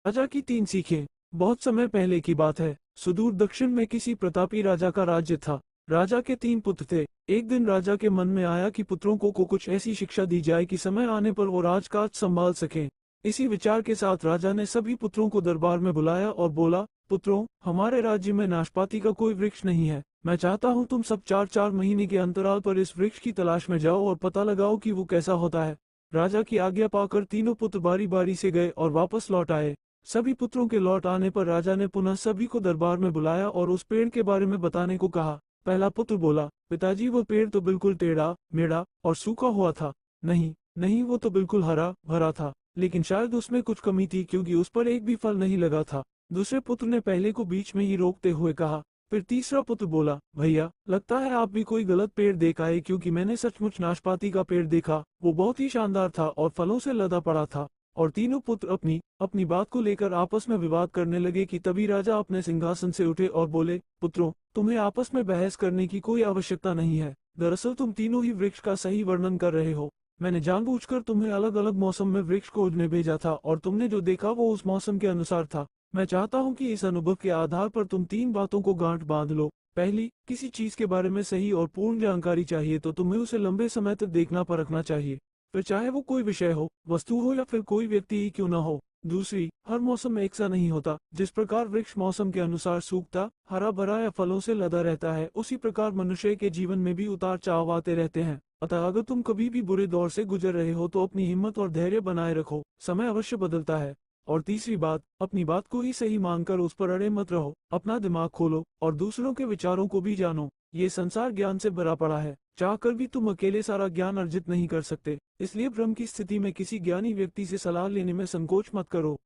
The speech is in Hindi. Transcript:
राजा की 3 सीखें। बहुत समय पहले की बात है, सुदूर दक्षिण में किसी प्रतापी राजा का राज्य था। राजा के 3 पुत्र थे। एक दिन राजा के मन में आया कि पुत्रों को कुछ ऐसी शिक्षा दी जाए कि समय आने पर वो राजकाज संभाल सकें। इसी विचार के साथ राजा ने सभी पुत्रों को दरबार में बुलाया और बोला, पुत्रों, हमारे राज्य में नाशपाती का कोई वृक्ष नहीं है। मैं चाहता हूँ तुम सब 4-4 महीने के अंतराल पर इस वृक्ष की तलाश में जाओ और पता लगाओ कि वो कैसा होता है। राजा की आज्ञा पाकर तीनों पुत्र बारी बारी से गए और वापस लौट आए। सभी पुत्रों के लौट आने पर राजा ने पुनः सभी को दरबार में बुलाया और उस पेड़ के बारे में बताने को कहा। पहला पुत्र बोला, पिताजी वो पेड़ तो बिल्कुल टेढ़ा मेढ़ा और सूखा हुआ था। नहीं नहीं, वो तो बिल्कुल हरा भरा था, लेकिन शायद उसमें कुछ कमी थी क्योंकि उस पर एक भी फल नहीं लगा था। दूसरे पुत्र ने पहले को बीच में ही रोकते हुए कहा। फिर तीसरा पुत्र बोला, भैया लगता है आप भी कोई गलत पेड़ देख आए, क्योंकि मैंने सचमुच नाशपाती का पेड़ देखा। वो बहुत ही शानदार था और फलों से लदा पड़ा था। और तीनों पुत्र अपनी अपनी बात को लेकर आपस में विवाद करने लगे कि तभी राजा अपने सिंहासन से उठे और बोले, पुत्रों, तुम्हें आपस में बहस करने की कोई आवश्यकता नहीं है। दरअसल तुम तीनों ही वृक्ष का सही वर्णन कर रहे हो। मैंने जानबूझकर तुम्हें अलग अलग मौसम में वृक्ष खोजने भेजा था और तुमने जो देखा वो उस मौसम के अनुसार था। मैं चाहता हूँ कि इस अनुभव के आधार पर तुम 3 बातों को गांठ बांध लो। पहली, किसी चीज के बारे में सही और पूर्ण जानकारी चाहिए तो तुम्हें उसे लंबे समय तक देखना परखना चाहिए, फिर चाहे वो कोई विषय हो, वस्तु हो या फिर कोई व्यक्ति ही क्यों ना हो। दूसरी, हर मौसम एक सा नहीं होता। जिस प्रकार वृक्ष मौसम के अनुसार सूखता, हरा भरा या फलों से लदा रहता है, उसी प्रकार मनुष्य के जीवन में भी उतार चढ़ाव आते रहते हैं। अतः अगर तुम कभी भी बुरे दौर से गुजर रहे हो तो अपनी हिम्मत और धैर्य बनाए रखो, समय अवश्य बदलता है। और तीसरी बात, अपनी बात को ही सही मानकर उस पर अड़े मत रहो, अपना दिमाग खोलो और दूसरों के विचारों को भी जानो। ये संसार ज्ञान से भरा पड़ा है, चाहकर भी तुम अकेले सारा ज्ञान अर्जित नहीं कर सकते। इसलिए भ्रम की स्थिति में किसी ज्ञानी व्यक्ति से सलाह लेने में संकोच मत करो।